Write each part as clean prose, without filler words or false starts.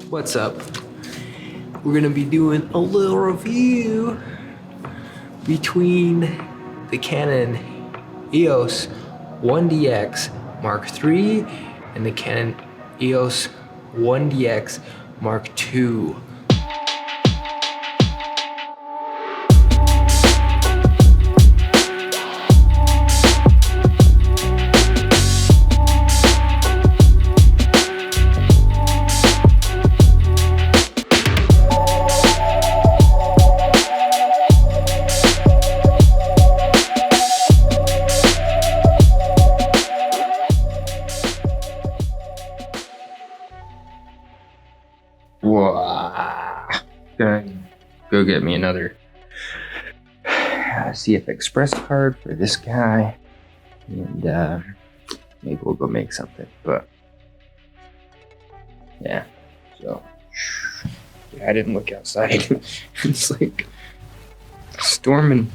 What's up? We're gonna be doing a little review between the Canon EOS-1Dx MarkIII and the Canon EOS-1Dx MarkII. Gonna go get me another CF Express card for this guy, and maybe we'll go make something. But yeah, so I didn't look outside. It's like storming.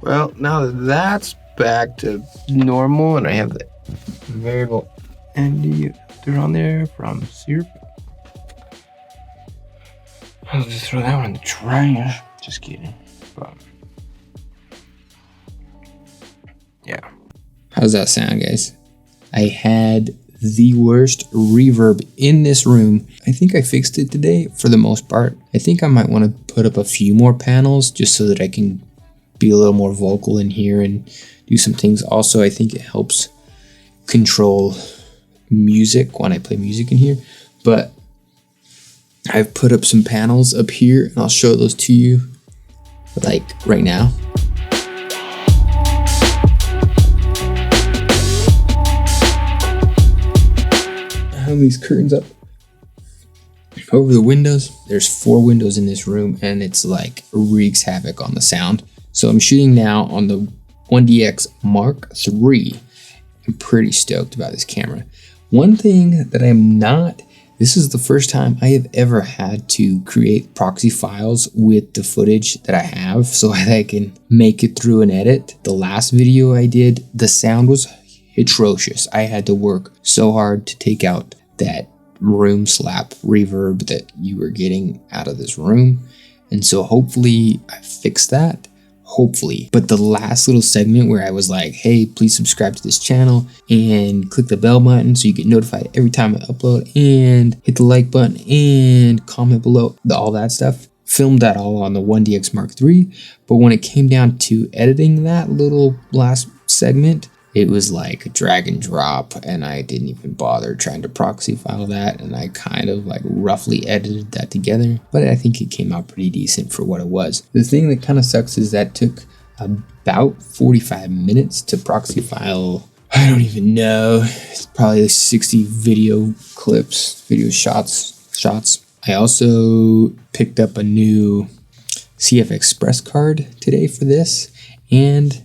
Well, now that that's back to normal, and I have the variable ND filter on there from Syrup. I'll just throw that one in the trash. Just kidding. But yeah. How's that sound, guys? I had the worst reverb in this room. I think I fixed it today for the most part. I think I might want to put up a few more panels just so that I can be a little more vocal in here and do some things. Also, I think it helps control music when I play music in here. But I've put up some panels up here, and I'll show those to you, like right now. I have these curtains up over the windows. There's 4 windows in this room, and it's like wreaks havoc on the sound. So I'm shooting now on the 1DX MarkIII. I'm pretty stoked about this camera. One thing that I'm not, this is the first time I have ever had to create proxy files with the footage that I have so that I can make it through and edit. The last video I did, the sound was atrocious. I had to work so hard to take out that room slap reverb that you were getting out of this room. And so hopefully I fixed that. Hopefully. But the last little segment where I was like, hey, please subscribe to this channel and click the bell button so you get notified every time I upload, and hit the like button and comment below, all that stuff. Filmed that all on the 1DX MarkIII. But when it came down to editing that little last segment, it was like a drag and drop, and I didn't even bother trying to proxy file that, and I kind of like roughly edited that together, but I think it came out pretty decent for what it was. The thing that kind of sucks is that took about 45 minutes to proxy file. I don't even know, it's probably 60 video clips, video shots. I also picked up a new CF Express card today for this, and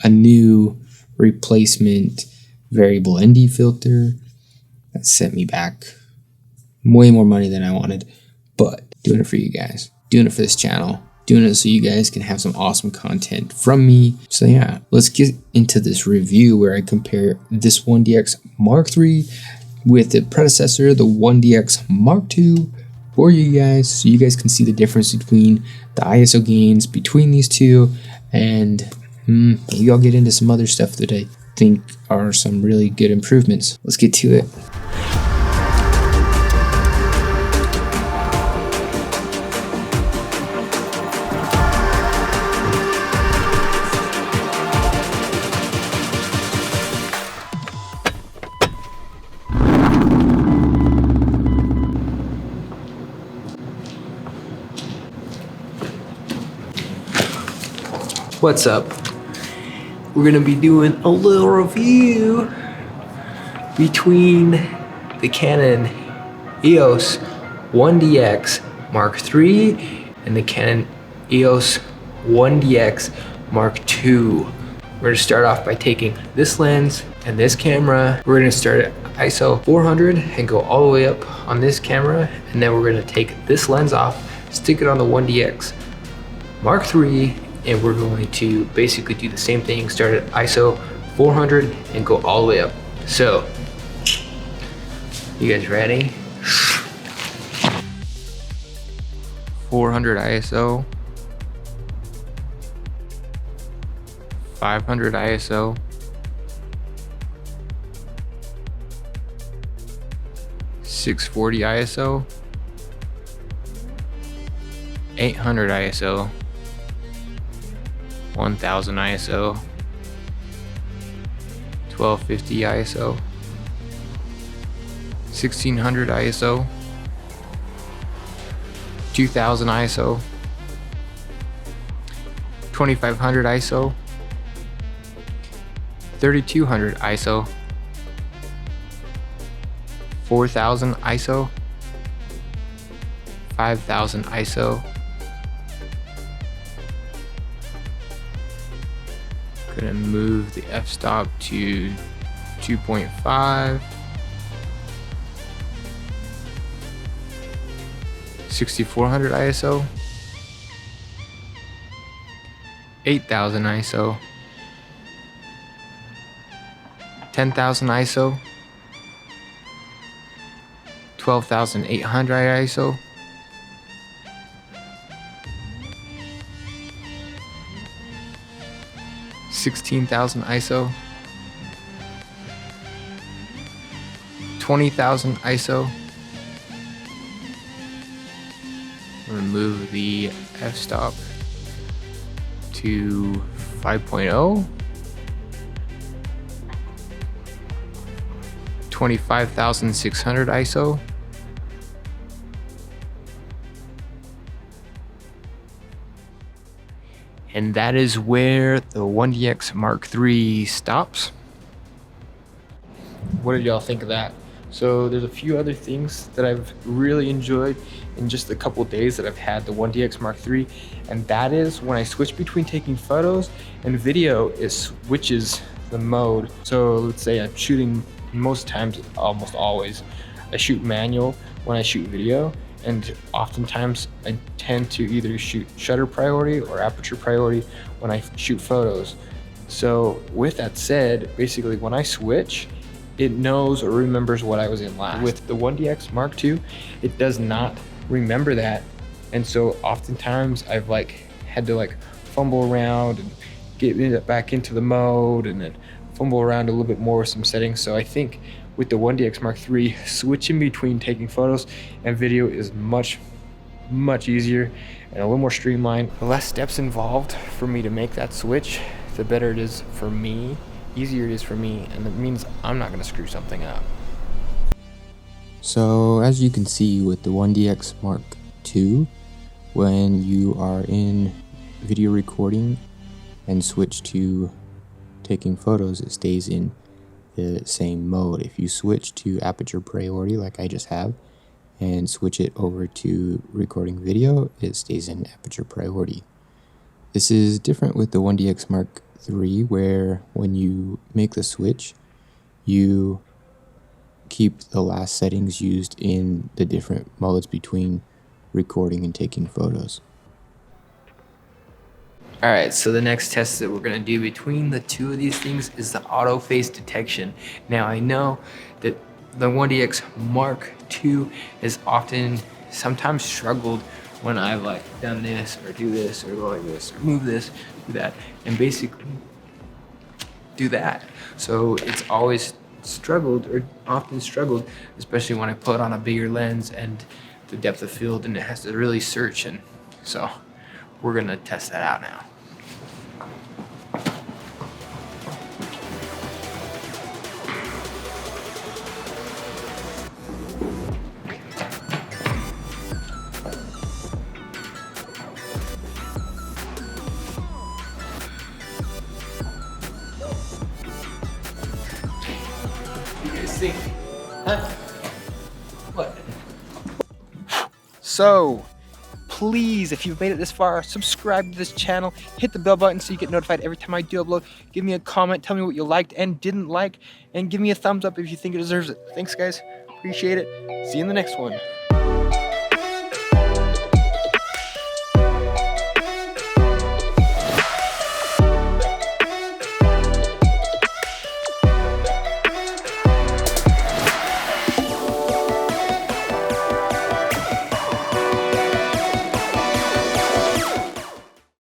a new replacement variable ND filter that sent me back way more money than I wanted, but doing it for you guys, doing it for this channel, doing it so you guys can have some awesome content from me. So yeah, let's get into this review where I compare this 1DX MarkIII with the predecessor, the 1DX MarkII, for you guys, so you guys can see the difference between the ISO gains between these two, and maybe I'll get into some other stuff that I think are some really good improvements. Let's get to it. What's up? We're gonna be doing a little review between the Canon EOS-1Dx MarkIII and the Canon EOS-1Dx MarkII. We're gonna start off by taking this lens and this camera. We're gonna start at ISO 400 and go all the way up on this camera, and then we're gonna take this lens off, stick it on the 1DX MarkIII, and we're going to basically do the same thing, start at ISO 400 and go all the way up. So, you guys ready? 400 ISO, 500 ISO, 640 ISO, 800 ISO, 1000 ISO, 1250 ISO, 1600 ISO, 2000 ISO, 2500 ISO, 3200 ISO, 4000 ISO, 5000 ISO. Gonna move the f-stop to 2.5, 6400 ISO, 8000 ISO, 10,000 ISO, 12,800 ISO, 16,000 ISO, 20,000 ISO. I'm gonna move the f-stop to 5.0, 25,600 ISO, and that is where the 1DX Mark III stops. What did y'all think of that? So there's a few other things that I've really enjoyed in just a couple days that I've had the 1DX Mark III, and that is when I switch between taking photos and video, it switches the mode. So let's say I'm shooting, most times, almost always, I shoot manual when I shoot video, and oftentimes I tend to either shoot shutter priority or aperture priority when I shoot photos. So with that said, basically when I switch, it knows or remembers what I was in last. With the 1DX Mark II, it does not remember that. And so oftentimes I've had to fumble around and get it back into the mode and then fumble around a little bit more with some settings. So I think with the 1DX Mark III, switching between taking photos and video is much easier and a little more streamlined. The less steps involved for me to make that switch, the better it is for me, easier it is for me, and it means I'm not gonna screw something up. So as you can see with the 1DX Mark II, when you are in video recording and switch to taking photos, it stays in the same mode. If you switch to aperture priority like I just have and switch it over to recording video, it stays in aperture priority. This is different with the 1DX Mark III, where when you make the switch, you keep the last settings used in the different modes between recording and taking photos. All right, so the next test that we're gonna do between the two of these things is the autofocus detection. Now I know that the 1DX Mark II has sometimes struggled when I've done this or do this or go like this or move this, do that, and basically do that. So it's always struggled, or often struggled, especially when I put on a bigger lens and the depth of field and it has to really search. And so we're gonna test that out now. Huh? What? So, please, if you've made it this far, subscribe to this channel, hit the bell button so you get notified every time I do upload. Give me a comment, tell me what you liked and didn't like, and give me a thumbs up if you think it deserves it. Thanks, guys. Appreciate it. See you in the next one.